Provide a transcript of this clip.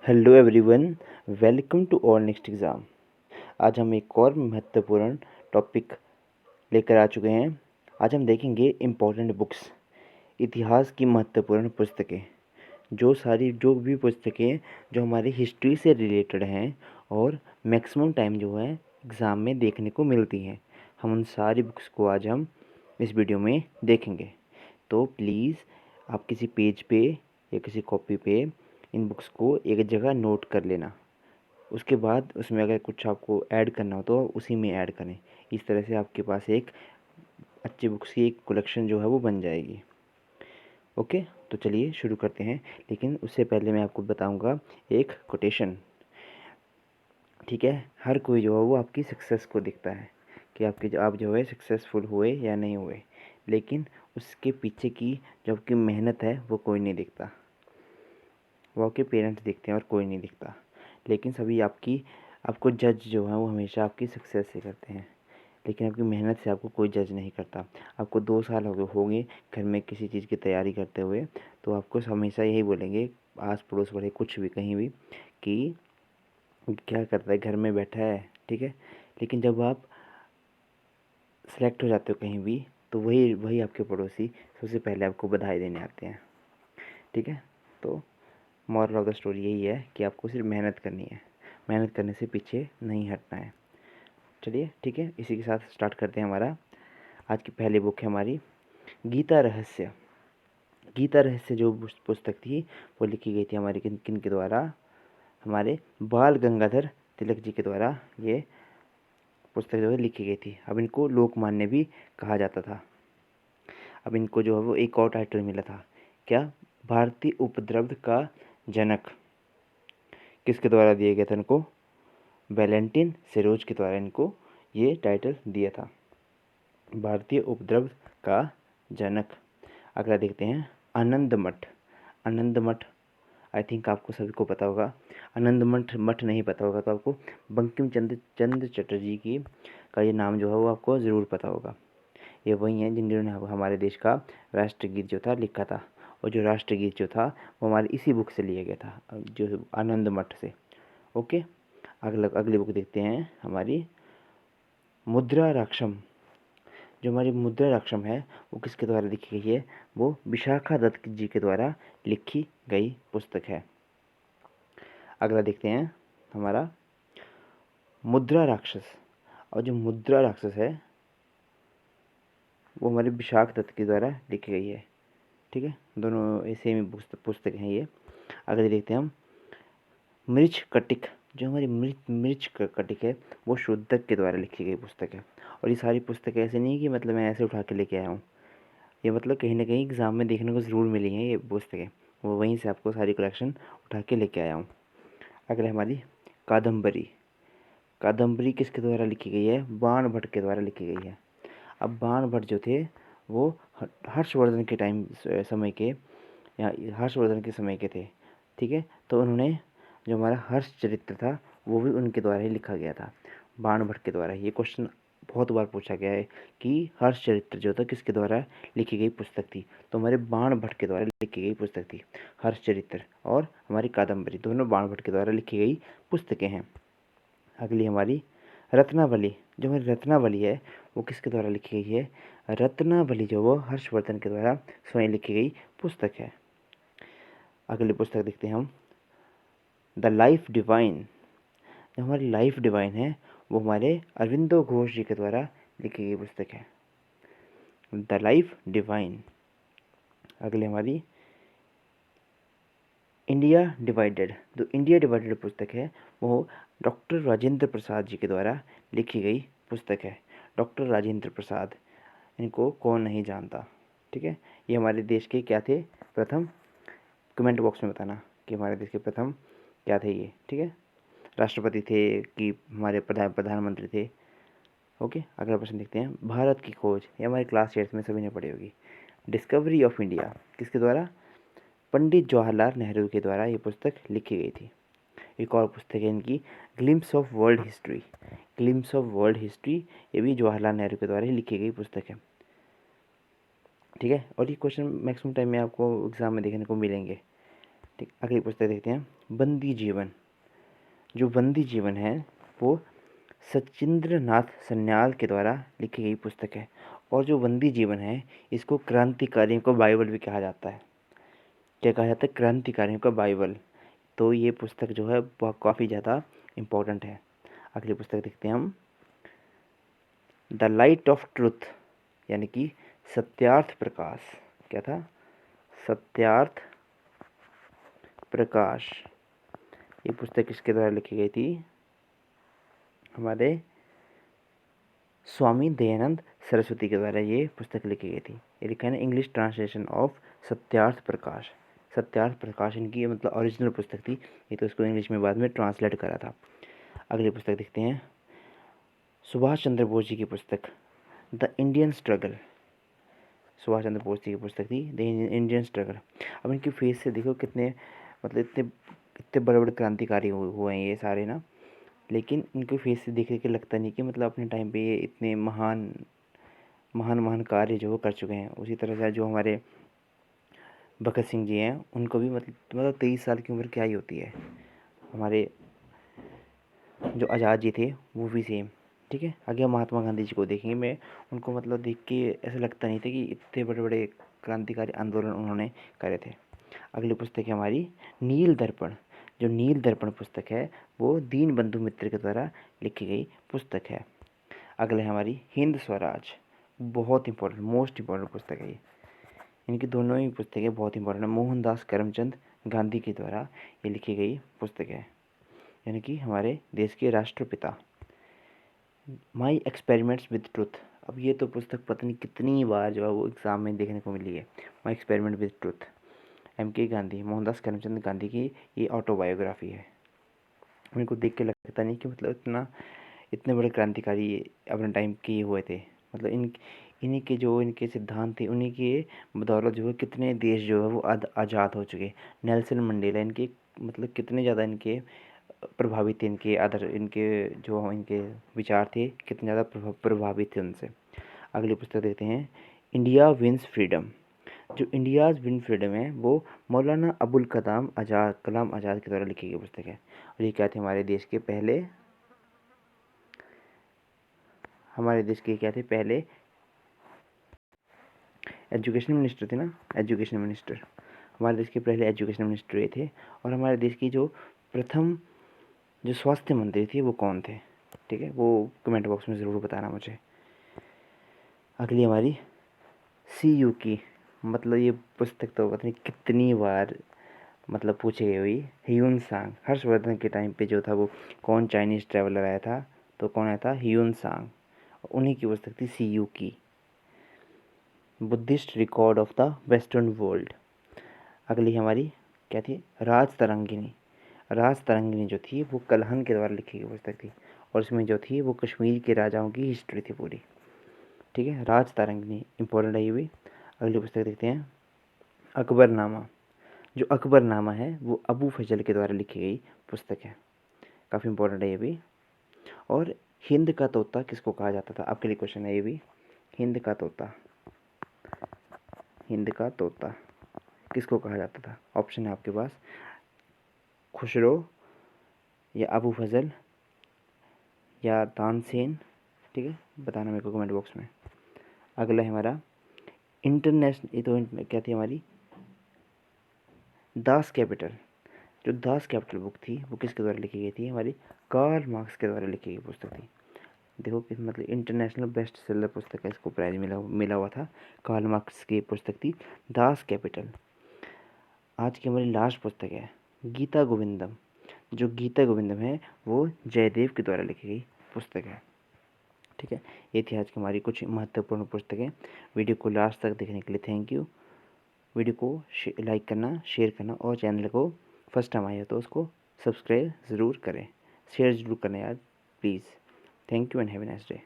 Hello everyone, welcome to और next exam. आज हम एक और महत्वपूर्ण टॉपिक लेकर आ चुके हैं। आज हम देखेंगे इम्पोर्टेंट बुक्स, इतिहास की महत्वपूर्ण पुस्तकें। जो भी पुस्तकें जो हमारी हिस्ट्री से रिलेटेड हैं और मैक्सिमम टाइम जो है एग्ज़ाम में देखने को मिलती हैं, हम उन सारी बुक्स को आज हम इस वीडियो में देखेंगे। तो प्लीज़ आप किसी पेज पे या किसी कॉपी पे इन बुक्स को एक जगह नोट कर लेना। उसके बाद उसमें अगर कुछ आपको ऐड करना हो तो उसी में ऐड करें। इस तरह से आपके पास एक अच्छी बुक्स की एक कलेक्शन जो है वो बन जाएगी। ओके, तो चलिए शुरू करते हैं। लेकिन उससे पहले मैं आपको बताऊंगा एक कोटेशन। ठीक है, हर कोई जो है वो आपकी सक्सेस को दिखता है कि आप जो है सक्सेसफुल हुए या नहीं हुए, लेकिन उसके पीछे की जो आपकी मेहनत है वो कोई नहीं दिखता। वो आपके पेरेंट्स दिखते हैं और कोई नहीं दिखता। लेकिन सभी आपको जज जो है वो हमेशा आपकी सक्सेस से करते हैं, लेकिन आपकी मेहनत से आपको कोई जज नहीं करता। आपको 2 साल हो गए घर में किसी चीज़ की तैयारी करते हुए, तो आपको हमेशा यही बोलेंगे आस पड़ोस वाले, कुछ भी कहीं भी, कि क्या करता है, घर में बैठा है। ठीक है, लेकिन जब आप सेलेक्ट हो जाते हो कहीं भी, तो वही वही आपके पड़ोसी सबसे पहले आपको बधाई देने आते हैं। ठीक है, तो मॉरल ऑफ द स्टोरी यही है कि आपको सिर्फ मेहनत करनी है, मेहनत करने से पीछे नहीं हटना है। चलिए ठीक है, इसी के साथ स्टार्ट करते हैं। हमारा आज की पहली बुक है हमारी गीता रहस्य। गीता रहस्य जो पुस्तक थी वो लिखी गई थी हमारे किन किन के द्वारा, हमारे बाल गंगाधर तिलक जी के द्वारा ये पुस्तक जो है लिखी गई थी। अब इनको लोकमान्य भी कहा जाता था। अब इनको जो है वो एक और टाइटल मिला था, क्या, भारतीय उपद्रव का जनक। किसके द्वारा दिया गया था इनको? वैलेंटिन सेरोज के द्वारा इनको ये टाइटल दिया था, भारतीय उपद्रव का जनक। अगला देखते हैं आनंद मठ। आनंद मठ आई थिंक आपको सभी को पता होगा। आनंद मठ मठ नहीं पता होगा तो आपको बंकिम चंद्र चटर्जी की का ये नाम जो है वो आपको ज़रूर पता होगा। ये वही हैं जिन्होंने हमारे देश का राष्ट्रगीत जो था लिखा था, और जो राष्ट्रगीत जो था वो हमारे इसी बुक से लिया गया था, जो आनंद मठ से। ओके, अगली बुक देखते हैं हमारी मुद्रा राक्षम। जो हमारी मुद्रा राक्षम है वो किसके द्वारा लिखी गई है? वो विशाखा दत्त जी के द्वारा लिखी गई पुस्तक है। अगला देखते हैं हमारा मुद्रा राक्षस। और जो मुद्रा राक्षस है वो हमारे विशाख दत्त के द्वारा लिखी गई है। ठीक है, दोनों सेम ही पुस्तक हैं ये। अगले देखते हैं हम मृछ कटिक। जो हमारी मृछ कटिक है वो शुद्धक के द्वारा लिखी गई पुस्तक है। और ये सारी पुस्तक ऐसे नहीं कि मतलब मैं ऐसे उठा के लेके आया हूँ, ये मतलब कहीं ना कहीं एग्ज़ाम में देखने को ज़रूर मिली हैं ये पुस्तकें, वो वहीं से आपको सारी कलेक्शन उठा के लेके आया हूँ। अगले हमारी कादम्बरी। कादम्बरी किसके द्वारा लिखी गई है? बाण भट्ट के द्वारा लिखी गई है। अब बाण भट्ट जो थे वो हर्षवर्धन के समय के, या हर्षवर्धन के समय के थे। ठीक है, तो उन्होंने जो हमारा हर्ष चरित्र था वो भी उनके द्वारा ही लिखा गया था, बाण भट्ट के द्वारा। ये क्वेश्चन बहुत बार पूछा गया है कि हर्ष चरित्र जो था किसके द्वारा लिखी गई पुस्तक थी, तो हमारे बाण भट्ट के द्वारा लिखी गई पुस्तक थी। हर्ष चरित्र और हमारी कादम्बरी दोनों बाण भट्ट के द्वारा लिखी गई पुस्तकें हैं। अगली हमारी रत्नावली। जो हमारी रत्नावली है वो किसके द्वारा लिखी गई है? रत्नावली जो वो हर्षवर्धन के द्वारा स्वयं लिखी गई पुस्तक है। अगली पुस्तक देखते हैं हम द लाइफ डिवाइन। जो हमारी लाइफ डिवाइन है वो हमारे अरविंदो घोष जी के द्वारा लिखी गई पुस्तक है, द लाइफ डिवाइन। अगली हमारी इंडिया डिवाइडेड। जो इंडिया डिवाइडेड पुस्तक है वो डॉक्टर राजेंद्र प्रसाद जी के द्वारा लिखी गई पुस्तक है। डॉक्टर राजेंद्र प्रसाद, इनको कौन नहीं जानता। ठीक है, ये हमारे देश के क्या थे प्रथम, कमेंट बॉक्स में बताना कि हमारे देश के प्रथम क्या थे ये। ठीक है, राष्ट्रपति थे कि हमारे प्रधानमंत्री थे। ओके, अगला प्रश्न देखते हैं भारत की खोज। ये हमारे क्लास 8 में सभी ने पढ़ी होगी। डिस्कवरी ऑफ इंडिया किसके द्वारा? पंडित जवाहरलाल नेहरू के द्वारा ये पुस्तक लिखी गई थी। एक और पुस्तक है इनकी glimpse of world history. Glimpse of world history ये भी जवाहरलाल नेहरू के द्वारा ही लिखी गई पुस्तक है। ठीक है, और ये क्वेश्चन मैक्सिमम टाइम में आपको एग्ज़ाम में देखने को मिलेंगे। ठीक, अगली पुस्तक देखते हैं, बंदी जीवन। जो बंदी जीवन है वो सचिंद्र नाथ सन्याल के द्वारा लिखी गई पुस्तक है। और जो बंदी जीवन है इसको क्रांतिकारियों का बाइबल भी कहा जाता है। क्या कहा जाता है? क्रांतिकारियों का बाइबल। तो ये पुस्तक जो है वह काफ़ी ज़्यादा इम्पोर्टेंट है। अगली पुस्तक देखते हैं हम, द लाइट ऑफ ट्रुथ, यानी कि सत्यार्थ प्रकाश। क्या था? सत्यार्थ प्रकाश। ये पुस्तक किसके द्वारा लिखी गई थी? हमारे स्वामी दयानंद सरस्वती के द्वारा ये पुस्तक लिखी गई थी। ये लिखा है ना, English translation of Satyarth Prakash. Satyarth Prakash इनकी मतलब ओरिजिनल पुस्तक थी, ये तो इसको इंग्लिश में बाद में ट्रांसलेट करा था। अगली पुस्तक देखते हैं, सुभाष चंद्र बोस जी की पुस्तक, the Indian struggle. Subhash Chandra Bose ji की पुस्तक थी द इंडियन स्ट्रगल। अब इनकी फेस से देखो कितने मतलब इतने इतने बड़े बड़े क्रांतिकारी हुए हैं ये सारे ना, लेकिन इनके फेस से देख के लगता नहीं कि मतलब अपने टाइम पे ये इतने महान महान महान कार्य जो वो कर चुके हैं। उसी तरह से जो हमारे भगत सिंह जी हैं उनको भी मतलब 23 साल की उम्र क्या ही होती है। हमारे जो आज़ाद जी थे वो भी सेम। ठीक है, आगे हम महात्मा गांधी जी को देखेंगे। मैं उनको मतलब देख के ऐसा लगता नहीं था कि इतने बड़े बड़े क्रांतिकारी आंदोलन उन्होंने करे थे। अगली पुस्तक है हमारी नील दर्पण। जो नील दर्पण पुस्तक है वो दीन बंधु मित्र के द्वारा लिखी गई पुस्तक है। अगले है हमारी हिंद स्वराज। बहुत इंपॉर्टेंट, मोस्ट इंपॉर्टेंट पुस्तक है ये। इनकी दोनों ही पुस्तकें बहुत इंपॉर्टेंट है। मोहनदास करमचंद गांधी के द्वारा ये लिखी गई पुस्तक है, यानी कि हमारे देश के राष्ट्रपिता। My experiments with truth. अब ये तो पुस्तक पता नहीं कितनी बार जो है वो एग्ज़ाम में देखने को मिली है। My experiment with truth, M.K. Gandhi, Mohandas Karamchand Gandhi की ये ऑटोबायोग्राफी है। उनको देख के लगता नहीं कि मतलब इतने बड़े क्रांतिकारी अपने टाइम के हुए थे। मतलब इन्हीं के जो इनके सिद्धांत थे उन्हीं के बदौलत जो है कितने देश जो है वो आज़ाद हो चुके। नेल्सन मंडेला इनके मतलब कितने ज़्यादा इनके प्रभावित थे, इनके जो इनके विचार थे कितने ज़्यादा प्रभावित थे उनसे। अगली पुस्तक देखते हैं, इंडिया विंस फ्रीडम। जो इंडियाज़ विन फ्रीडम है वो मौलाना अबुल कलाम आज़ाद के द्वारा लिखी गई पुस्तक है। और ये क्या थे? हमारे देश के क्या थे पहले? एजुकेशन मिनिस्टर थे ना, एजुकेशन मिनिस्टर। हमारे देश के पहले एजुकेशन मिनिस्टर ये थे। और हमारे देश की जो प्रथम जो स्वास्थ्य मंत्री थी वो कौन थे? ठीक है, वो कमेंट बॉक्स में ज़रूर बताना मुझे। अगली हमारी CU की मतलब ये पुस्तक तो पता नहीं कितनी बार मतलब पूछी गई हुई। ह्यून सांग, हर्षवर्धन के टाइम पे जो था वो कौन चाइनीज़ ट्रैवलर आया था? तो कौन आया था? ह्यून सांग। उन्हीं की पुस्तक थी CU की, Buddhist record of the western world. अगली हमारी क्या थी? राज तरंगिनी। राज तरंगिनी जो थी वो कलहन के द्वारा लिखी गई पुस्तक थी। और इसमें जो थी वो कश्मीर के राजाओं की हिस्ट्री थी पूरी। ठीक है, राज तरंगिनी इंपॉर्टेंट है ये भी। अगली पुस्तक देखते हैं, अकबरनामा। जो अकबरनामा है वो अबू फजल के द्वारा लिखी गई पुस्तक है, काफ़ी इंपॉर्टेंट है ये भी। और हिंद का तोता किसको कहा जाता था? आपके लिए क्वेश्चन है ये भी। हिंद का तोता किसको कहा जाता था? ऑप्शन है आपके पास, खुसरो या अबू फजल या तानसेन। ठीक है, बताना मेरे को कमेंट बॉक्स में। अगला है हमारा इंटरनेशनल, ये तो क्या थी हमारी? Das Kapital. जो दास कैपिटल बुक थी वो किसके द्वारा लिखी गई थी? हमारी कार्ल मार्क्स के द्वारा लिखी गई पुस्तक थी। देखो किस मतलब इंटरनेशनल बेस्ट सेलर पुस्तक है, इसको प्राइज मिला हुआ था। कार्ल मार्क्स की पुस्तक थी दास कैपिटल। आज की हमारी लास्ट पुस्तक है गीता गोविंदम। जो गीता गोविंदम है वो जयदेव के द्वारा लिखी गई पुस्तक है। ठीक है, ये थी आज की हमारी कुछ महत्वपूर्ण पुस्तकें। वीडियो को लास्ट तक देखने के लिए थैंक यू। वीडियो को लाइक करना, शेयर करना और चैनल को फर्स्ट टाइम आया हो तो उसको सब्सक्राइब ज़रूर करें, शेयर ज़रूर करें यार please. Thank you and have a nice day.